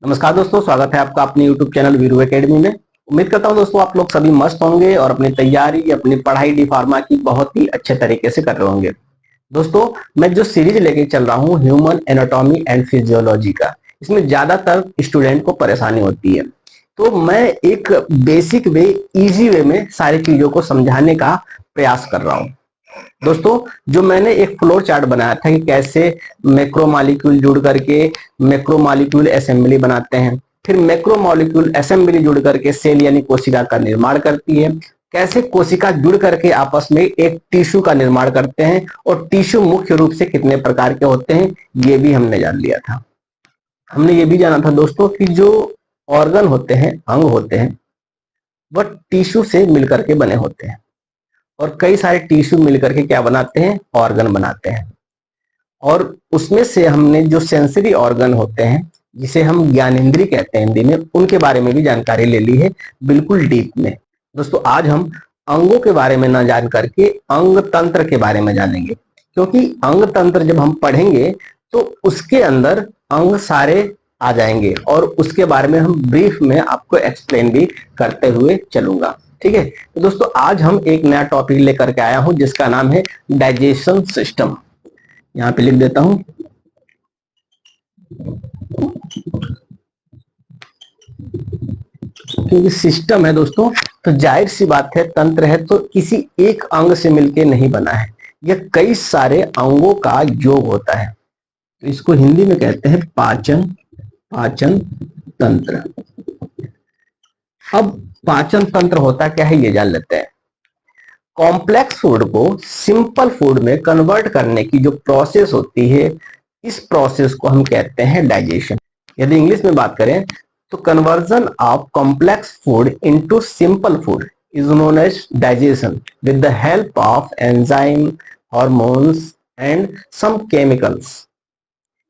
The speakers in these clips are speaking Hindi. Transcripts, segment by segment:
नमस्कार दोस्तों, स्वागत है आपका अपने YouTube चैनल वीरू एकेडमी में। उम्मीद करता हूं दोस्तों आप लोग सभी मस्त होंगे और अपनी तैयारी अपनी पढ़ाई डी फार्मा की बहुत ही अच्छे तरीके से कर रहे होंगे। दोस्तों, मैं जो सीरीज लेके चल रहा हूं ह्यूमन एनाटॉमी एंड फिजियोलॉजी का, इसमें ज्यादातर स्टूडेंट को परेशानी होती है। तो मैं एक बेसिक वे, इजी वे में सारी चीजों को समझाने का प्रयास कर रहा हूँ। दोस्तों, जो मैंने एक फ्लोर चार्ट बनाया था कि कैसे मैक्रो मॉलिक्यूल जुड़ करके मैक्रो मॉलिक्यूल असेंबली बनाते हैं, फिर मैक्रो मॉलिक्यूल असेंबली जुड़ करके सेल यानी कोशिका का निर्माण करती है, कैसे कोशिका जुड़ करके आपस में एक टिश्यू का निर्माण करते हैं और टिश्यू मुख्य रूप से कितने प्रकार के होते हैं ये भी हमने जान लिया था। हमने ये भी जाना था दोस्तों कि जो ऑर्गन होते हैं, अंग होते हैं, वह टिश्यू से मिलकर के बने होते हैं और कई सारे टिश्यू मिलकर के क्या बनाते हैं, ऑर्गन बनाते हैं। और उसमें से हमने जो सेंसरी ऑर्गन होते हैं, जिसे हम ज्ञानेंद्रिय कहते हैं हिंदी में, उनके बारे में भी जानकारी ले ली है बिल्कुल डीप में। दोस्तों, आज हम अंगों के बारे में ना जान करके अंग तंत्र के बारे में जानेंगे, क्योंकि अंग तंत्र जब हम पढ़ेंगे तो उसके अंदर अंग सारे आ जाएंगे और उसके बारे में हम ब्रीफ में आपको एक्सप्लेन भी करते हुए चलूंगा। ठीक है, तो दोस्तों आज हम एक नया टॉपिक लेकर के आया हूं जिसका नाम है डाइजेशन सिस्टम। यहां पे लिख देता हूं। क्योंकि सिस्टम है दोस्तों, तो जाहिर सी बात है, तंत्र है तो किसी एक अंग से मिलके नहीं बना है, यह कई सारे अंगों का योग होता है। तो इसको हिंदी में कहते हैं पाचन पाचन तंत्र। अब पाचन तंत्र होता क्या है ये जान लेते हैं। कॉम्प्लेक्स फूड को सिंपल फूड में कन्वर्ट करने की जो प्रोसेस होती है, इस प्रोसेस को हम कहते हैं डाइजेशन। यदि इंग्लिश में बात करें तो conversion of complex food into simple food is known as digestion with the help of enzyme, hormones and some chemicals.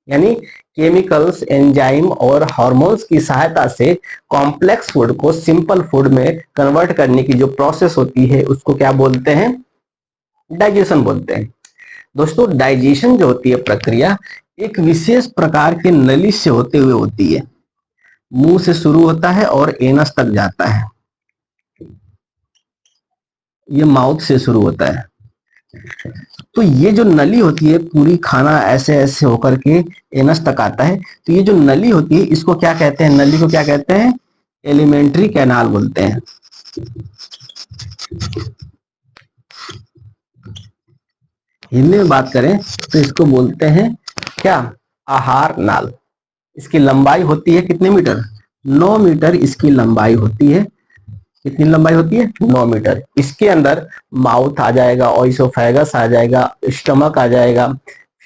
यानी केमिकल्स, एंजाइम और हार्मोन्स की सहायता से कॉम्प्लेक्स फूड को सिंपल फूड में कन्वर्ट करने की जो प्रोसेस होती है उसको क्या बोलते हैं, डाइजेशन बोलते हैं। दोस्तों, डाइजेशन जो होती है प्रक्रिया, एक विशेष प्रकार के नली से होते हुए होती है। मुंह से शुरू होता है और एनस तक जाता है। ये माउथ से शुरू होता है। तो ये जो नली होती है, पूरी खाना ऐसे ऐसे होकर के एनस तक आता है। तो ये जो नली होती है इसको क्या कहते हैं, नली को क्या कहते हैं, एलिमेंट्री कैनाल बोलते हैं। हिंदी में बात करें तो इसको बोलते हैं क्या, आहार नाल। इसकी लंबाई होती है कितने मीटर, 9 मीटर इसकी लंबाई होती है। कितनी लंबाई होती है, 9 मीटर। इसके अंदर माउथ आ जाएगा, ओइसोफेगस आ जाएगा, स्टमक आ जाएगा,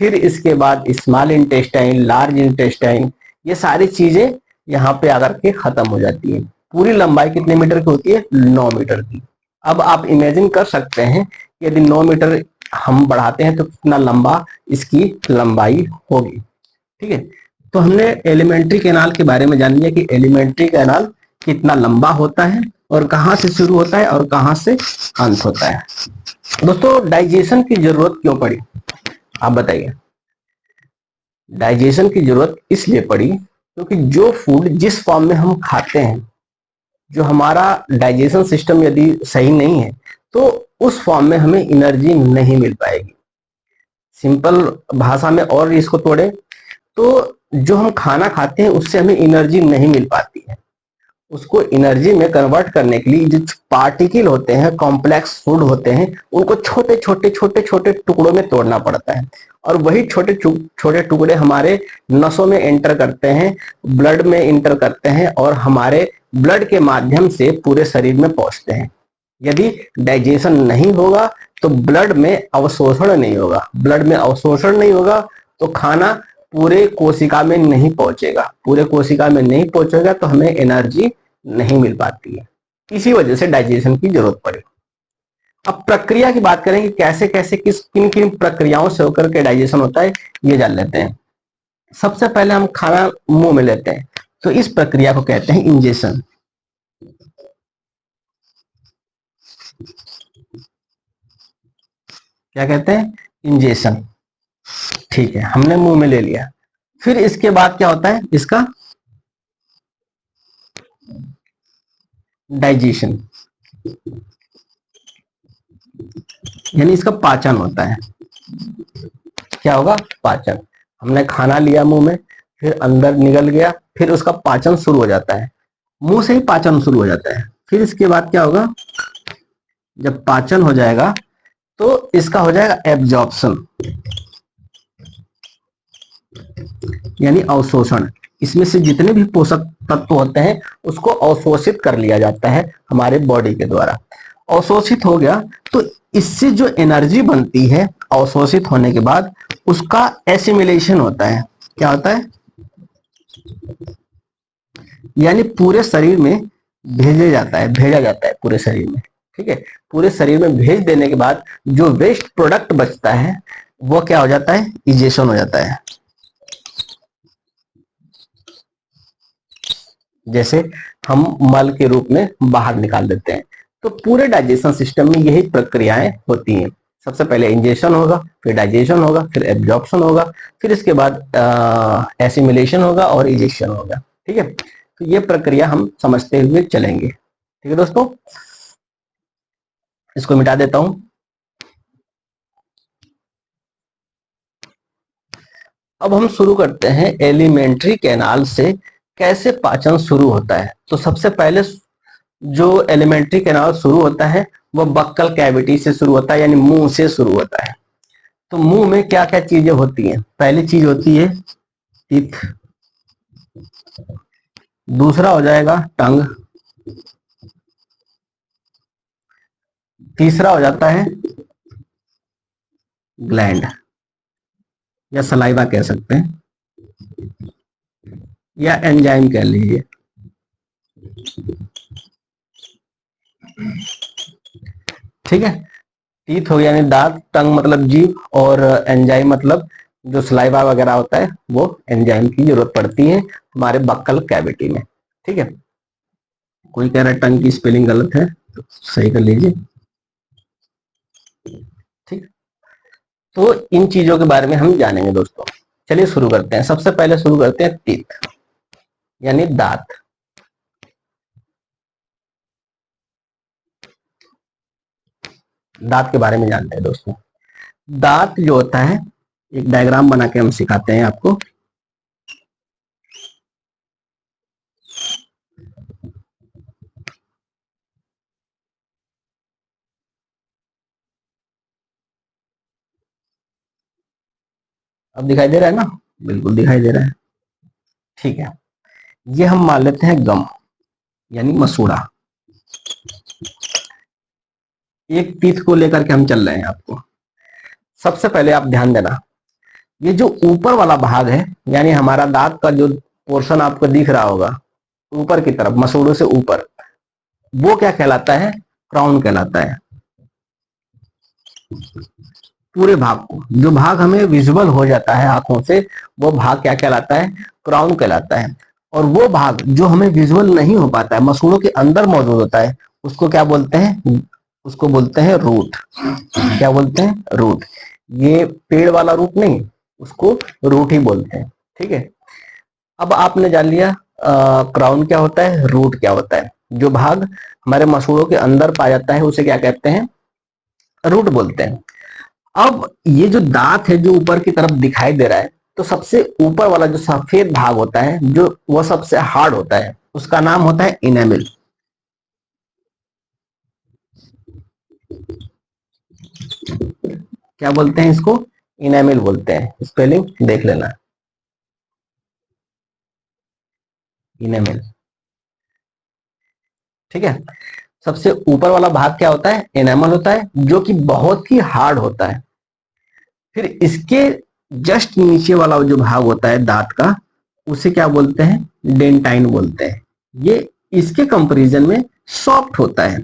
फिर इसके बाद स्मॉल इंटेस्टाइन, लार्ज इंटेस्टाइन, ये सारी चीजें यहाँ पे आकर के खत्म हो जाती है। पूरी लंबाई कितने मीटर की होती है, 9 मीटर की। अब आप इमेजिन कर सकते हैं यदि 9 मीटर हम बढ़ाते हैं तो कितना लंबा इसकी लंबाई होगी। ठीक है, तो हमने एलिमेंट्री कैनाल के बारे में जान लिया कि एलिमेंट्री कैनाल कितना लंबा होता है और कहां से शुरू होता है और कहां से अंत होता है। दोस्तों, डाइजेशन की जरूरत क्यों पड़ी, आप बताइए। डाइजेशन की जरूरत इसलिए पड़ी क्योंकि जो फूड जिस फॉर्म में हम खाते हैं, जो हमारा डाइजेशन सिस्टम यदि सही नहीं है तो उस फॉर्म में हमें एनर्जी नहीं मिल पाएगी। सिंपल भाषा में और इसको तोड़े तो जो हम खाना खाते हैं उससे हमें एनर्जी नहीं मिल पाती है। उसको एनर्जी में कन्वर्ट करने के लिए जो पार्टिकल होते हैं, कॉम्प्लेक्स फूड होते हैं, उनको छोटे छोटे छोटे छोटे टुकड़ों में तोड़ना पड़ता है और वही छोटे छोटे टुकड़े हमारे नसों में एंटर करते हैं, ब्लड में एंटर करते हैं और हमारे ब्लड के माध्यम से पूरे शरीर में पहुंचते हैं। यदि डाइजेशन नहीं होगा तो ब्लड में अवशोषण नहीं होगा, ब्लड में अवशोषण नहीं होगा तो खाना पूरे कोशिका में नहीं पहुंचेगा, पूरे कोशिका में नहीं पहुंचेगा तो हमें एनर्जी नहीं मिल पाती है। इसी वजह से डाइजेशन की जरूरत पड़ी। अब प्रक्रिया की बात करें कि कैसे कैसे किन किन प्रक्रियाओं से होकर के डाइजेशन होता है, ये जान लेते हैं। सबसे पहले हम खाना मुंह में लेते हैं, तो इस प्रक्रिया को कहते हैं इंजेशन। क्या कहते हैं, इंजेशन। ठीक है, हमने मुंह में ले लिया। फिर इसके बाद क्या होता है, इसका डाइजेशन, यानी इसका पाचन होता है। क्या होगा? पाचन। हमने खाना लिया मुंह में, फिर अंदर निकल गया, फिर उसका पाचन शुरू हो जाता है, मुंह से ही पाचन शुरू हो जाता है। फिर इसके बाद क्या होगा? जब पाचन हो जाएगा तो इसका हो जाएगा एब्जॉर्प्शन, यानी अवशोषण। इसमें से जितने भी पोषक तत्व होते हैं उसको अवशोषित कर लिया जाता है हमारे बॉडी के द्वारा। अवशोषित हो गया तो इससे जो एनर्जी बनती है अवशोषित होने के बाद, उसका एसिमिलेशन होता है। क्या होता है? यानी पूरे शरीर में भेजा जाता है पूरे शरीर में। ठीक है, पूरे शरीर में भेज देने के बाद जो वेस्ट प्रोडक्ट बचता है वो क्या हो जाता है? इजेशन हो जाता है। जैसे हम मल के रूप में बाहर निकाल देते हैं। तो पूरे डाइजेशन सिस्टम में यही प्रक्रियाएं होती हैं। सबसे पहले इंजेशन होगा, फिर डाइजेशन होगा, फिर एब्जॉर्प्शन होगा, फिर इसके बाद एसिमिलेशन होगा और इजेशन होगा। ठीक है, तो ये प्रक्रिया हम समझते हुए चलेंगे। ठीक है दोस्तों, इसको मिटा देता हूं। अब हम शुरू करते हैं एलिमेंट्री कैनाल से कैसे पाचन शुरू होता है। तो सबसे पहले जो एलिमेंट्री कैनाल शुरू होता है वो बक्कल कैविटी से शुरू होता है, यानी मुंह से शुरू होता है। तो मुंह में क्या क्या चीजें होती हैं? पहली चीज होती है टीथ, दूसरा हो जाएगा टंग, तीसरा हो जाता है ग्लैंड या सलाइवा कह सकते हैं, या एंजाइम कह लीजिए। ठीक है, टीथ हो गया यानी दांत, टंग मतलब जीभ, और एंजाइम मतलब जो सलाइवा वगैरह होता है वो एंजाइम की जरूरत पड़ती है हमारे बक्कल कैविटी में। ठीक है, कोई कह रहा है टंग की स्पेलिंग गलत है तो सही कर लीजिए। ठीक, तो इन चीजों के बारे में हम जानेंगे दोस्तों। चलिए शुरू करते हैं। सबसे पहले शुरू करते हैं टीथ, यानी दांत। दांत के बारे में जानते हैं दोस्तों। दांत जो होता है, एक डायग्राम बना के हम सिखाते हैं आपको। अब दिखाई दे रहा है ना? बिल्कुल दिखाई दे रहा है। ठीक है, ये हम मान लेते हैं गम, यानी मसूड़ा। एक टीथ को लेकर के हम चल रहे हैं आपको। सबसे पहले आप ध्यान देना, ये जो ऊपर वाला भाग है, यानी हमारा दांत का जो पोर्शन आपको दिख रहा होगा ऊपर की तरफ, मसूड़ों से ऊपर, वो क्या कहलाता है? क्राउन कहलाता है। पूरे भाग को, जो भाग हमें विजुअल हो जाता है आंखों से, वो भाग क्या कहलाता है? क्राउन कहलाता है। और वो भाग जो हमें विजुअल नहीं हो पाता है, मसूड़ों के अंदर मौजूद होता है, उसको क्या बोलते हैं? उसको बोलते हैं रूट। क्या बोलते हैं? रूट। ये पेड़ वाला रूट नहीं, उसको रूट ही बोलते हैं। ठीक है, अब आपने जान लिया क्राउन क्या होता है, रूट क्या होता है। जो भाग हमारे मसूड़ों के अंदर पाया जाता है उसे क्या कहते हैं? रूट बोलते हैं। अब ये जो दांत है जो ऊपर की तरफ दिखाई दे रहा है, तो सबसे ऊपर वाला जो सफेद भाग होता है, जो वो सबसे हार्ड होता है, उसका नाम होता है इनेमिल। क्या बोलते हैं इसको? इनेमिल बोलते हैं। स्पेलिंग देख लेना, इनेमिल। ठीक है, सबसे ऊपर वाला भाग क्या होता है? एनामल होता है, जो कि बहुत ही हार्ड होता है। फिर इसके जस्ट नीचे वाला जो भाग होता है दांत का, उसे क्या बोलते हैं? डेंटाइन बोलते हैं। ये इसके कंपैरिजन में सॉफ्ट होता है।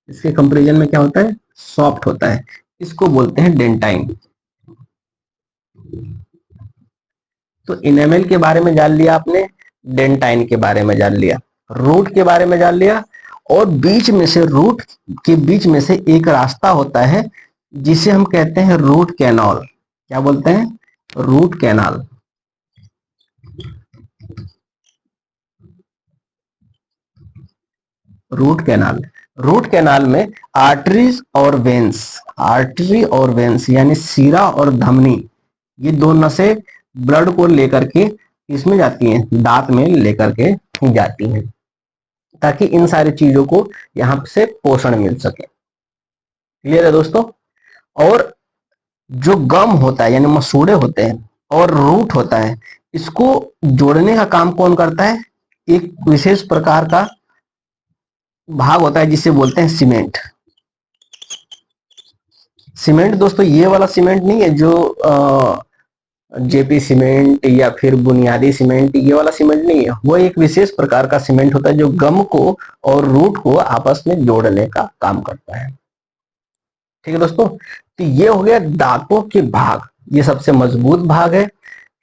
इसके कंपैरिजन में क्या होता है? सॉफ्ट होता है। इसको बोलते हैं डेंटाइन। तो इनेमल के बारे में जान लिया आपने, डेंटाइन के बारे में जान लिया, रूट के बारे में जान लिया, और बीच में से, रूट के बीच में से एक रास्ता होता है जिसे हम कहते हैं रूट कैनाल। क्या बोलते हैं? Root canal. Root canal. Root canal में आर्टरीज और वेन्स, आर्टरी और वेन्स यानी सीरा और धमनी, ये दो नसें ब्लड को लेकर के इसमें जाती हैं, दांत में लेकर के जाती हैं, ताकि इन सारी चीजों को यहाँ से पोषण मिल सके। क्लियर है दोस्तों। और जो गम होता है यानी मसूड़े होते हैं और रूट होता है, इसको जोड़ने का काम कौन करता है? एक विशेष प्रकार का भाग होता है जिसे बोलते हैं सीमेंट। सीमेंट दोस्तों ये वाला सीमेंट नहीं है जो जेपी सीमेंट या फिर बुनियादी सीमेंट, ये वाला सीमेंट नहीं है। वो एक विशेष प्रकार का सीमेंट होता है जो गम को और रूट को आपस में जोड़ने का काम करता है। ठीक है दोस्तों, तो ये हो गया दांतों के भाग, ये सबसे मजबूत भाग है।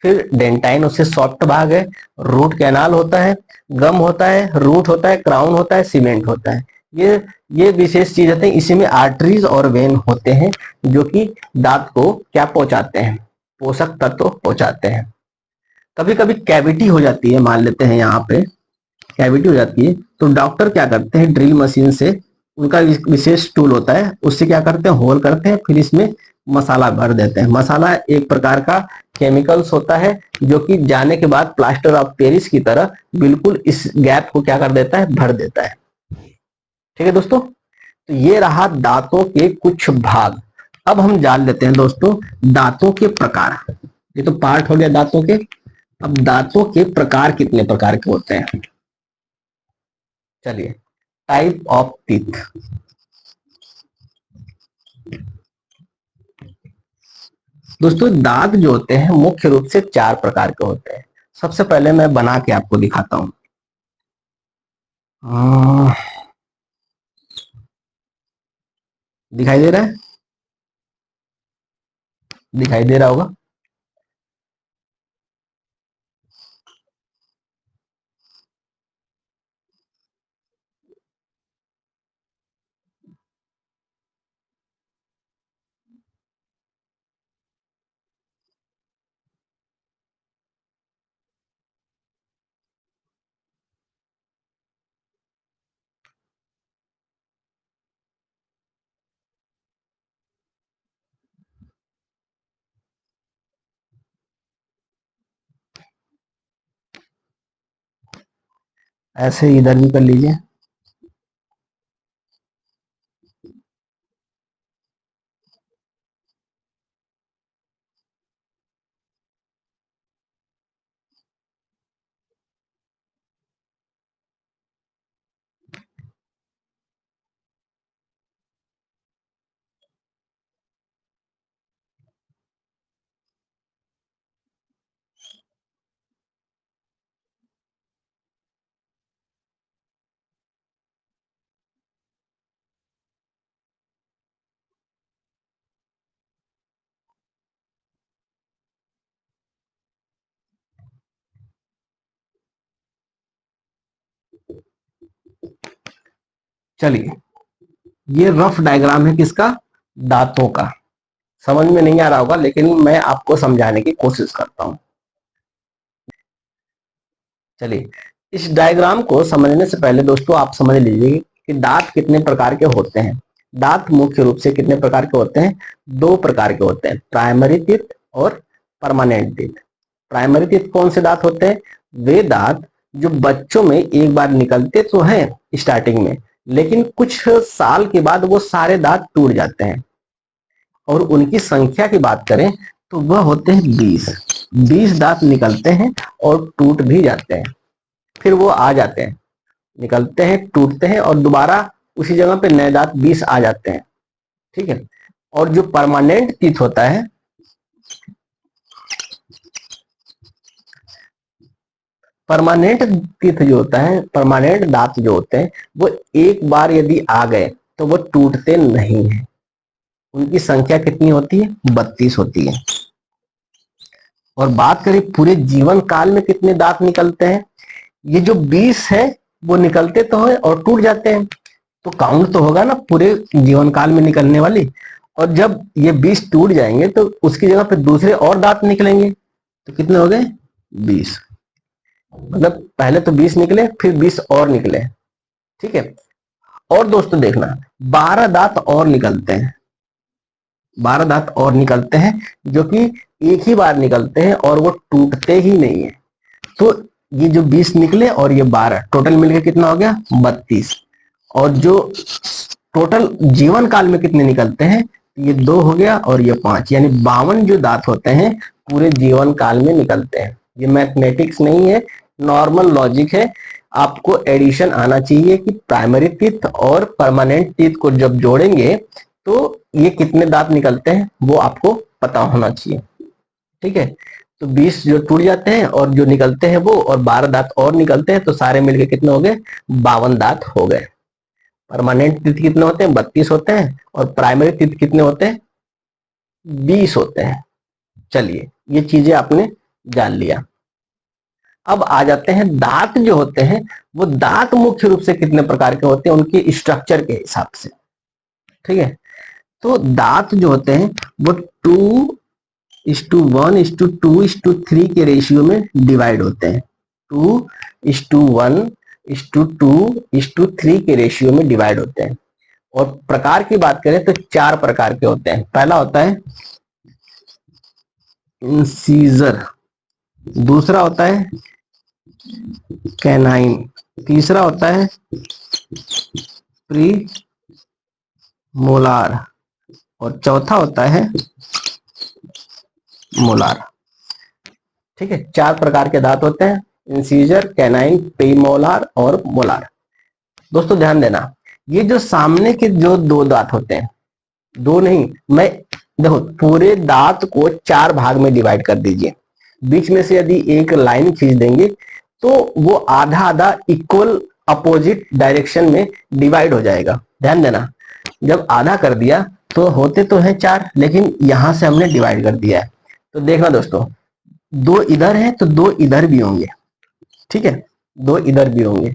फिर डेंटाइन उससे सॉफ्ट भाग है, रूट कैनाल होता है, गम होता है, रूट होता है, क्राउन होता है, सीमेंट होता है। ये विशेष चीज होते हैं। इसी में आर्टरीज और वेन होते हैं जो कि दांत को क्या पहुंचाते हैं? पोषक तत्व पहुंचाते हैं। कभी कभी कैविटी हो जाती है, मान लेते हैं यहाँ पे कैविटी हो जाती है, तो डॉक्टर क्या करते हैं, ड्रिल मशीन से, उनका विशेष टूल होता है, उससे क्या करते हैं, होल करते हैं, फिर इसमें मसाला भर देते हैं। मसाला एक प्रकार का केमिकल्स होता है जो कि जाने के बाद प्लास्टर ऑफ पेरिस की तरह बिल्कुल इस गैप को क्या कर देता है, भर देता है। ठीक है दोस्तों, तो ये रहा दांतों के कुछ भाग। अब हम जान लेते हैं दोस्तों दांतों के प्रकार। ये तो पार्ट हो गया दांतों के। अब दांतों के प्रकार कितने प्रकार के होते हैं? चलिए, टाइप ऑफ टीथ। दोस्तों दांत जो होते हैं मुख्य रूप से 4 प्रकार के होते हैं। सबसे पहले मैं बना के आपको दिखाता हूं। दिखाई दे रहा है? दिखाई दे रहा होगा। ऐसे इधर भी कर लीजिए। चलिए, ये रफ डायग्राम है किसका? दांतों का। समझ में नहीं आ रहा होगा लेकिन मैं आपको समझाने की कोशिश करता हूं। चलिए, इस डायग्राम को समझने से पहले दोस्तों आप समझ लीजिए कि दांत कितने प्रकार के होते हैं। दांत मुख्य रूप से कितने प्रकार के होते हैं? 2 प्रकार के होते हैं, प्राइमरी टीथ और परमानेंट टीथ। प्राइमरी टीथ कौन से दांत होते हैं? वे दांत जो बच्चों में एक बार निकलते तो हैं स्टार्टिंग में, लेकिन कुछ साल के बाद वो सारे दांत टूट जाते हैं। और उनकी संख्या की बात करें तो वह होते हैं 20 दांत निकलते हैं और टूट भी जाते हैं। फिर वो आ जाते हैं, निकलते हैं, टूटते हैं और दोबारा उसी जगह पे नए दांत 20 आ जाते हैं। ठीक है। और जो परमानेंट टीथ होता है, परमानेंट टीथ जो होता है, परमानेंट दांत जो होते हैं, वो एक बार यदि आ गए तो वो टूटते नहीं है। उनकी संख्या कितनी होती है? 32 होती है। और बात करें पूरे जीवन काल में कितने दांत निकलते हैं, ये जो 20 है वो निकलते तो है और टूट जाते हैं, तो काउंट तो होगा ना पूरे जीवन काल में निकलने वाली। और जब ये 20 टूट जाएंगे तो उसकी जगह पे दूसरे और दांत निकलेंगे, तो कितने हो गए? 20। मतलब पहले तो 20 निकले, फिर 20 और निकले। ठीक है। और दोस्तों देखना, 12 दांत और निकलते हैं, 12 दांत और निकलते हैं, जो कि एक ही बार निकलते हैं और वो टूटते ही नहीं है। तो ये जो 20 निकले और ये 12, टोटल मिलके कितना हो गया 32। और जो टोटल जीवन काल में कितने निकलते हैं, ये 2 हो गया और ये 5, यानी 52 जो दांत होते हैं पूरे जीवन काल में निकलते हैं। ये मैथमेटिक्स नहीं है, नॉर्मल लॉजिक है। आपको एडिशन आना चाहिए कि प्राइमरी टीथ और परमानेंट टीथ को जब जोड़ेंगे तो ये कितने दांत निकलते हैं वो आपको पता होना चाहिए। ठीक है, तो 20 जो टूट जाते हैं और जो निकलते हैं वो, और 12 दांत और निकलते हैं, तो सारे मिलके कितने हो गए 52 दांत हो गए। परमानेंट टीथ कितने होते हैं 32 होते हैं, और प्राइमरी टीथ कितने होते हैं 20 होते हैं। चलिए, ये चीजें आपने जान लिया। अब आ जाते हैं दांत जो होते हैं, वो दांत मुख्य रूप से कितने प्रकार के होते हैं उनके स्ट्रक्चर के हिसाब से। ठीक है, तो दांत जो होते हैं वो 2:1:2:3 के रेशियो में डिवाइड होते हैं। 2:1:2:3 के रेशियो में डिवाइड होते हैं। और प्रकार की बात करें तो 4 प्रकार के होते हैं। पहला होता है इंसीजर, दूसरा होता है कैनाइन, तीसरा होता है प्री मोलार, और चौथा होता है मोलार। ठीक है, 4 प्रकार के दांत होते हैं, इंसीजर, कैनाइन, प्रीमोलार और मोलार। दोस्तों ध्यान देना, ये जो सामने के जो 2 दांत होते हैं, 2 नहीं, मैं देखो पूरे दांत को 4 भाग में डिवाइड कर दीजिए। बीच में से यदि एक लाइन खींच देंगे तो वो आधा आधा इक्वल अपोजिट डायरेक्शन में डिवाइड हो जाएगा। ध्यान देना, जब आधा कर दिया तो होते तो हैं 4, लेकिन यहां से हमने डिवाइड कर दिया है। तो देखना दोस्तों, 2 इधर है तो 2 इधर भी होंगे। ठीक है, 2 इधर भी होंगे।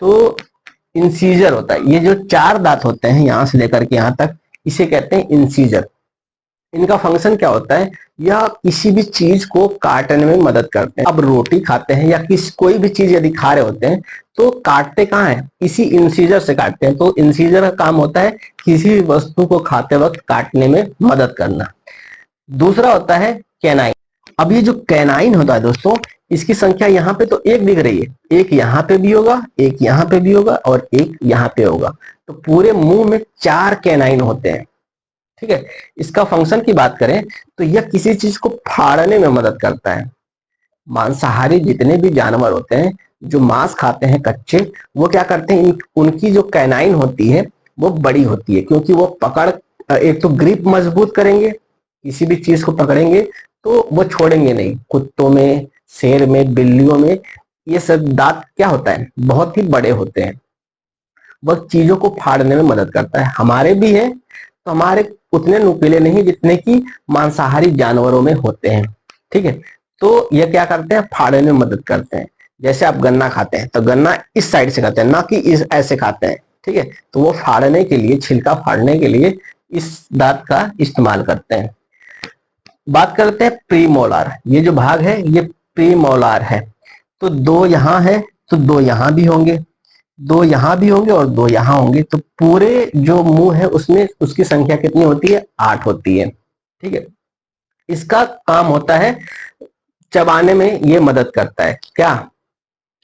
तो इंसीजर होता है, ये जो 4 दांत होते हैं यहां से लेकर के यहां तक, इसे कहते हैं इंसीजर। इनका फंक्शन क्या होता है, यह किसी भी चीज को काटने में मदद करते हैं। अब रोटी खाते हैं या कोई भी चीज यदि खा रहे होते हैं तो काटते कहाँ है, इसी इंसीजर से काटते हैं। तो इंसीजर का काम होता है किसी भी वस्तु को खाते वक्त काटने में मदद करना। दूसरा होता है कैनाइन। अब ये जो कैनाइन होता है दोस्तों, इसकी संख्या यहाँ पे तो 1 दिख रही है, एक यहाँ पे भी होगा, एक यहाँ पे भी होगा और एक यहाँ पे होगा। तो पूरे मुंह में 4 कैनाइन होते हैं। ठीक है, इसका फंक्शन की बात करें तो यह किसी चीज को फाड़ने में मदद करता है। मांसाहारी जितने भी जानवर होते हैं जो मांस खाते हैं कच्चे, वो क्या करते हैं, उनकी जो कैनाइन होती है वो बड़ी होती है, क्योंकि वो पकड़, एक तो ग्रिप मजबूत करेंगे, किसी भी चीज को पकड़ेंगे तो वो छोड़ेंगे नहीं। कुत्तों में, शेर में, बिल्लियों में ये सब दांत क्या होता है बहुत ही बड़े होते हैं, वह चीजों को फाड़ने में मदद करता है। हमारे भी है, तो हमारे उतने नुकीले नहीं जितने कि मांसाहारी जानवरों में होते हैं। ठीक है, तो ये क्या करते हैं, फाड़ने में मदद करते हैं। जैसे आप गन्ना खाते हैं तो गन्ना इस साइड से खाते हैं, ना कि इस ऐसे खाते हैं। ठीक है, तो वो फाड़ने के लिए, छिलका फाड़ने के लिए इस दांत का इस्तेमाल करते हैं। बात करते हैं प्रीमोलार, ये जो भाग है ये प्रीमोलार है। तो 2 यहाँ है तो 2 यहाँ भी होंगे, 2 यहाँ भी होंगे और 2 यहाँ होंगे। तो पूरे जो मुंह है उसमें उसकी संख्या कितनी होती है 8 होती है। ठीक है, इसका काम होता है चबाने में, ये मदद करता है। क्या,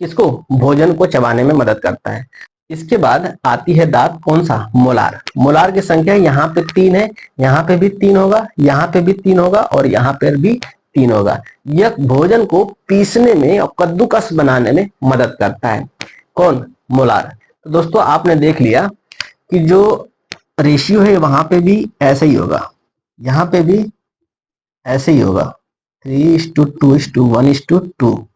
किसको, भोजन को चबाने में मदद करता है। इसके बाद आती है दांत कौन सा, मोलार। मोलार की संख्या यहाँ पे 3 है, यहाँ पे भी 3 होगा, यहाँ पे भी 3 होगा और यहाँ पे भी 3 होगा। यह भोजन को पीसने में और कद्दूकस बनाने में मदद करता है। कौन, मोलार। तो दोस्तों आपने देख लिया कि जो रेशियो है वहां पे भी ऐसे ही होगा, यहाँ पे भी ऐसे ही होगा, 3:2:1:2,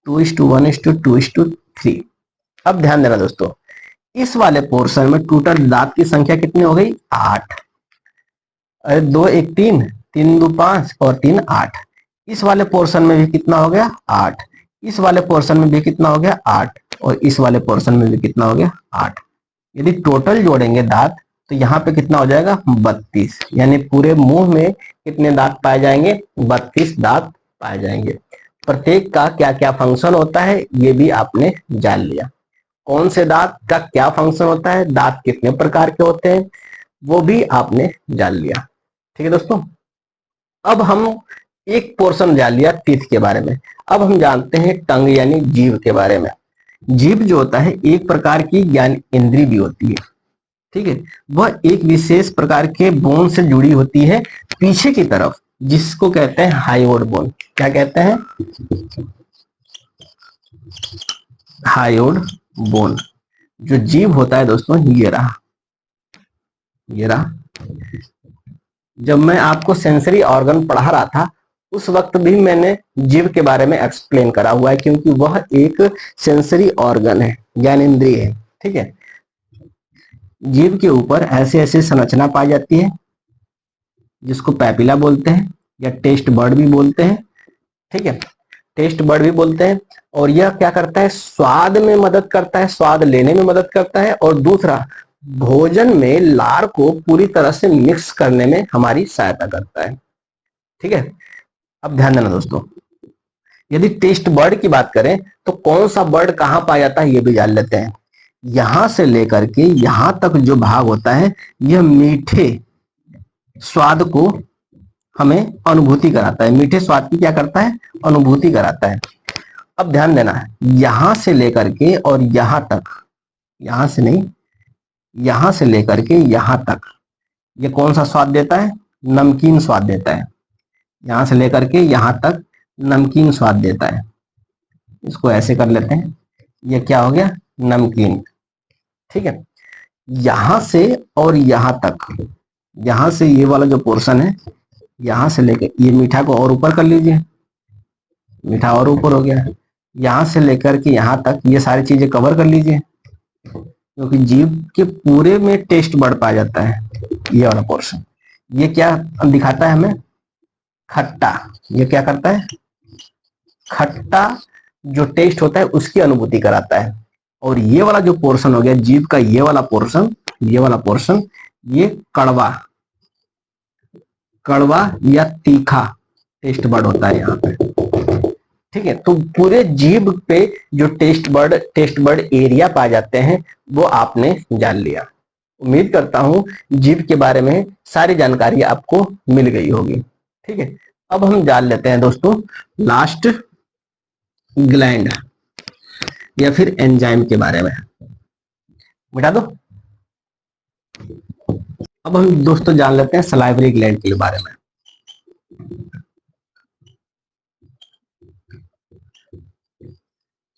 2:1:2:3। अब ध्यान देना दोस्तों, इस वाले पोर्शन में टोटल दांत की संख्या कितनी हो गई 8। अरे 2 1 3, 3 2 5 और 3 8। इस वाले पोर्शन में भी कितना हो गया 8, इस वाले पोर्शन में भी कितना हो गया 8, और इस वाले पोर्शन में भी कितना हो गया 8। यदि टोटल जोड़ेंगे दांत तो यहाँ पे कितना हो जाएगा 32, यानी पूरे मुंह में कितने दांत पाए जाएंगे 32 दांत पाए जाएंगे। प्रत्येक का क्या क्या फंक्शन होता है ये भी आपने जान लिया। कौन से दांत का क्या फंक्शन होता है, दांत कितने प्रकार के होते हैं, वो भी आपने जान लिया। ठीक है दोस्तों, अब हम एक पोर्शन जान लिया टीथ के बारे में। अब हम जानते हैं टंग यानी जीभ के बारे में। जीभ जो होता है एक प्रकार की ज्ञान इंद्री भी होती है। ठीक है, वह एक विशेष प्रकार के बोन से जुड़ी होती है पीछे की तरफ, जिसको कहते हैं हायोड बोन। क्या कहते हैं? Hyoid bone. जो जीभ होता है दोस्तों, ये रहा, ये रहा। जब मैं आपको सेंसरी ऑर्गन पढ़ा रहा था उस वक्त भी मैंने जीभ के बारे में एक्सप्लेन करा हुआ है, क्योंकि वह एक सेंसरी ऑर्गन है, ज्ञानेंद्रिय है। ठीक है, जीभ के ऊपर ऐसे ऐसे संरचना पाई जाती है जिसको पैपिला बोलते हैं या टेस्ट बर्ड भी बोलते हैं। ठीक है, टेस्ट बर्ड भी बोलते हैं। और यह क्या करता है? स्वाद में मदद करता है, स्वाद लेने में मदद करता है। और दूसरा, भोजन में लार को पूरी तरह से मिक्स करने में हमारी सहायता करता है। ठीक है, अब ध्यान देना दोस्तों, यदि टेस्ट बर्ड की बात करें तो कौन सा बर्ड कहां पाया जाता है ये भी जान लेते हैं। यहां से लेकर के यहां तक जो भाग होता है, यह मीठे स्वाद को हमें अनुभूति कराता है। मीठे स्वाद की क्या करता है? अनुभूति कराता है। अब ध्यान देना है, यहां से लेकर के और यहां तक, यहां से नहीं, यहां से लेकर के यहां तक, ये कौन सा स्वाद देता है? नमकीन स्वाद देता है। यहां से लेकर के यहां तक नमकीन स्वाद देता है। इसको ऐसे कर लेते हैं, ये क्या हो गया? नमकीन। ठीक है, यहां से और यहां तक, यहां से ये वाला जो पोर्शन है, यहां से लेकर ये मीठा को और ऊपर कर लीजिए, मीठा और ऊपर हो गया। यहां से लेकर के यहां तक ये सारी चीजें कवर कर लीजिए, क्योंकि जीभ के पूरे में टेस्ट बढ़ पाया जाता है। ये वाला पोर्शन, ये क्या दिखाता है हमें? खट्टा। ये क्या करता है? खट्टा जो टेस्ट होता है उसकी अनुभूति कराता है। और ये वाला जो पोर्शन हो गया जीभ का, ये वाला पोर्शन, ये वाला पोर्शन, ये कड़वा, कड़वा या तीखा टेस्ट बर्ड होता है यहाँ पे। ठीक है, तो पूरे जीभ पे जो टेस्ट बर्ड एरिया पाए जाते हैं वो आपने जान लिया। उम्मीद करता हूं जीभ के बारे में सारी जानकारी आपको मिल गई होगी। ठीक है, अब हम जान लेते हैं दोस्तों लास्ट ग्लैंड या फिर एंजाइम के बारे में। मिटा दो। अब हम दोस्तों जान लेते हैं सलाइवरी ग्लैंड के बारे में।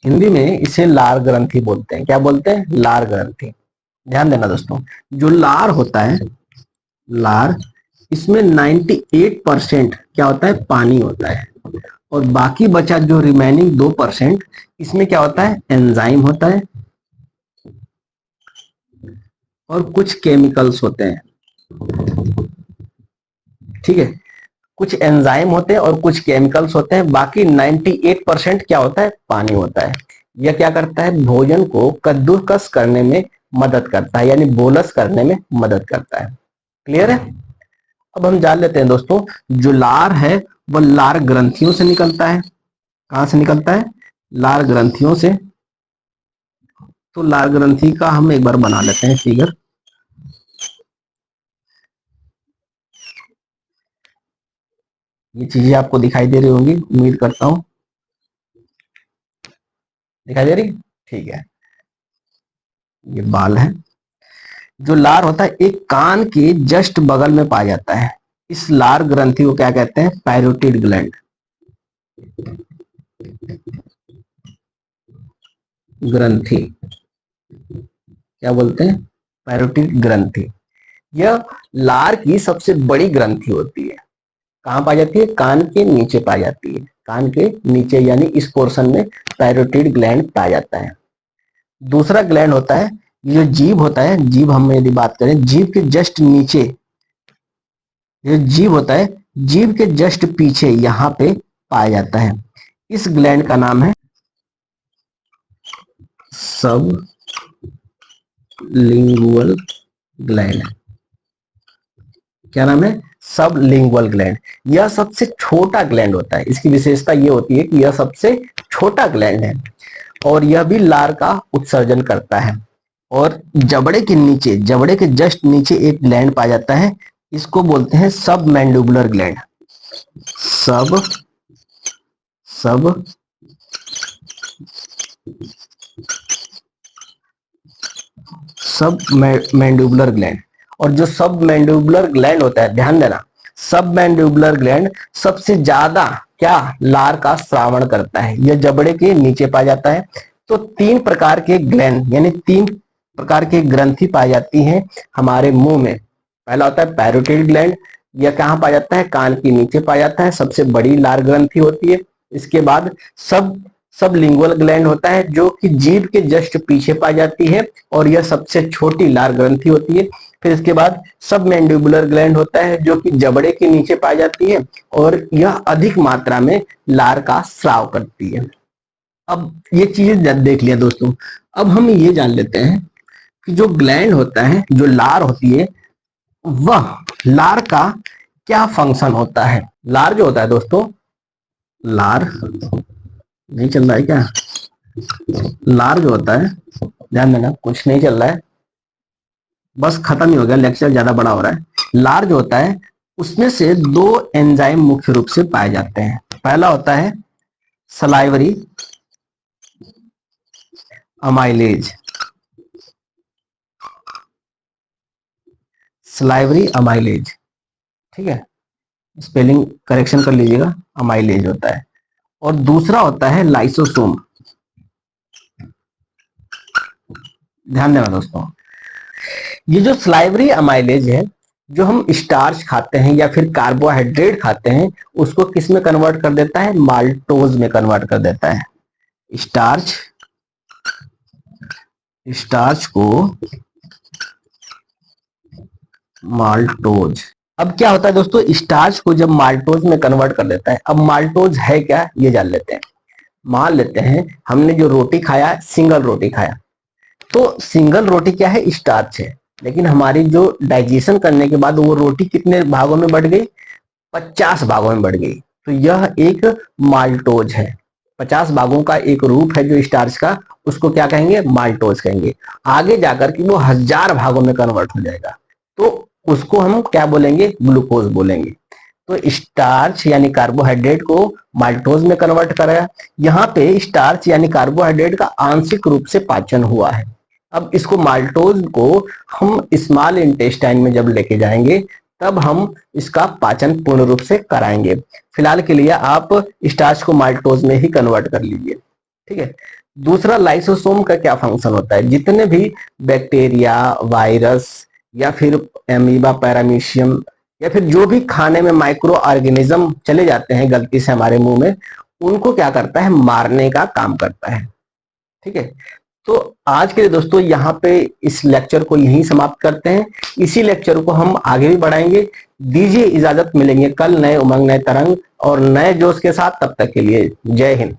हिंदी में इसे लार ग्रंथि बोलते हैं। क्या बोलते हैं? लार ग्रंथि। ध्यान देना दोस्तों, जो लार होता है, लार, इसमें 98% क्या होता है? पानी होता है। और बाकी बचा जो रिमेनिंग 2%, इसमें क्या होता है? एंजाइम होता है और कुछ केमिकल्स होते हैं। ठीक है, कुछ एंजाइम होते हैं और कुछ केमिकल्स होते हैं। बाकी 98% क्या होता है? पानी होता है। यह क्या करता है? भोजन को कद्दूकस करने में मदद करता है, यानी बोलस करने में मदद करता है। क्लियर है? अब हम जान लेते हैं दोस्तों, जो लार है वह लार ग्रंथियों से निकलता है। कहां से निकलता है? लार ग्रंथियों से। तो लार ग्रंथि का हम एक बार बना लेते हैं फिगर। ये चीजें आपको दिखाई दे रही होंगी, उम्मीद करता हूं दिखाई दे रही। ठीक है, ये बाल है। जो लार होता है एक कान के जस्ट बगल में पाया जाता है। इस लार ग्रंथि को क्या कहते हैं? Parotid gland. ग्रंथि क्या बोलते हैं? पैरोटिड ग्रंथि। यह लार की सबसे बड़ी ग्रंथि होती है। कहां पाई जाती है? कान के नीचे पाई जाती है। कान के नीचे यानी इस पोर्शन में पैरोटिड ग्लैंड पाया जाता है। दूसरा ग्लैंड होता है, ये जो जीभ होता है, जीभ हम यदि बात करें, जीभ के जस्ट नीचे, ये जीभ होता है, जीभ के जस्ट पीछे यहां पे पाया जाता है। इस ग्लैंड का नाम है सब लिंगुअल ग्लैंड। क्या नाम है? सब लिंगुअल ग्लैंड। यह सबसे छोटा ग्लैंड होता है। इसकी विशेषता यह होती है कि यह सबसे छोटा ग्लैंड है। और यह भी लार का उत्सर्जन करता है। और जबड़े के नीचे, जबड़े के जस्ट नीचे एक ग्लैंड पाया जाता है, इसको बोलते हैं सब मैंडिबुलर ग्लैंड। सब सब सब मैंडिबुलर ग्लैंड। और जो सब मैंडिबुलर ग्लैंड होता है, ध्यान देना, सब मैंडिबुलर ग्लैंड सबसे ज्यादा क्या लार का श्रावण करता है। यह जबड़े के नीचे पाया जाता है। तो 3 प्रकार के ग्लैंड यानी 3 प्रकार की ग्रंथि पाई जाती हैं हमारे मुंह में। पहला होता है पैरोटिड ग्लैंड, यह कहाँ पाया जाता है, कान के नीचे पाया जाता है, सबसे बड़ी लार ग्रंथि होती है। इसके बाद सब लिंगुअल ग्लैंड होता है, जो कि जीभ के जस्ट पीछे पाई जाती है और यह सबसे छोटी लार ग्रंथि होती है। फिर इसके बाद सब मैंडिबुलर ग्लैंड होता है, जो कि जबड़े के नीचे पाई जाती है और यह अधिक मात्रा में लार का स्राव करती है। अब ये चीजें देख लिया दोस्तों, अब हम ये जान लेते हैं कि जो ग्लैंड होता है, जो लार होती है, वह लार का क्या फंक्शन होता है। लार जो होता है दोस्तों, लार नहीं चल रहा है क्या, लार जो होता है, ध्यान देना कुछ नहीं चल रहा है, बस खत्म ही हो गया, लेक्चर ज्यादा बड़ा हो रहा है। लार जो होता है उसमें से 2 एंजाइम मुख्य रूप से पाए जाते हैं। पहला होता है सलाइवरी अमाइलेज, सलाइवरी अमाइलेज, ठीक है, स्पेलिंग करेक्शन कर लीजिएगा, अमाइलेज होता है। और दूसरा होता है लाइसोसोम। ध्यान देना दोस्तों, ये जो सलाइवरी अमाइलेज है, जो हम स्टार्च खाते हैं या फिर कार्बोहाइड्रेट खाते हैं, उसको किस में कन्वर्ट कर देता है, माल्टोज में कन्वर्ट कर देता है। स्टार्च को माल्टोज। अब क्या होता है दोस्तों, स्टार्च को जब माल्टोज में कन्वर्ट कर देता है, अब माल्टोज है क्या ये जान लेते हैं। मान लेते हैं हमने जो रोटी खाया, सिंगल रोटी खाया, तो सिंगल रोटी क्या है, स्टार्च है, लेकिन हमारी जो डाइजेशन करने के बाद वो रोटी कितने भागों में बढ़ गई, 50 भागों में बढ़ गई। तो यह एक माल्टोज है। 50 भागों का एक रूप है जो स्टार्च का, उसको क्या कहेंगे, माल्टोज कहेंगे। आगे जाकर के वो 1000 भागों में कन्वर्ट हो जाएगा, तो उसको हम क्या बोलेंगे, ग्लूकोज बोलेंगे। तो स्टार्च यानी कार्बोहाइड्रेट को माल्टोज में कन्वर्ट कराया। यहाँ पे स्टार्च यानी कार्बोहाइड्रेट का आंशिक रूप से पाचन हुआ है। अब इसको माल्टोज को हम स्मॉल इंटेस्टाइन में जब लेके जाएंगे, तब हम इसका पाचन पूर्ण रूप से कराएंगे। फिलहाल के लिए आप स्टार्च को माल्टोज में ही कन्वर्ट कर लीजिए, ठीक है। दूसरा, लाइसोसोम का क्या फंक्शन होता है, जितने भी बैक्टीरिया, वायरस या फिर एमीबा, पैरामीशियम या फिर जो भी खाने में माइक्रो ऑर्गेनिज्म चले जाते हैं गलती से हमारे मुंह में, उनको क्या करता है, मारने का काम करता है, ठीक है। तो आज के लिए दोस्तों यहाँ पे इस लेक्चर को यहीं समाप्त करते हैं। इसी लेक्चर को हम आगे भी बढ़ाएंगे। दीजिए इजाजत, मिलेंगे कल नए उमंग, नए तरंग और नए जोश के साथ। तब तक के लिए जय हिंद।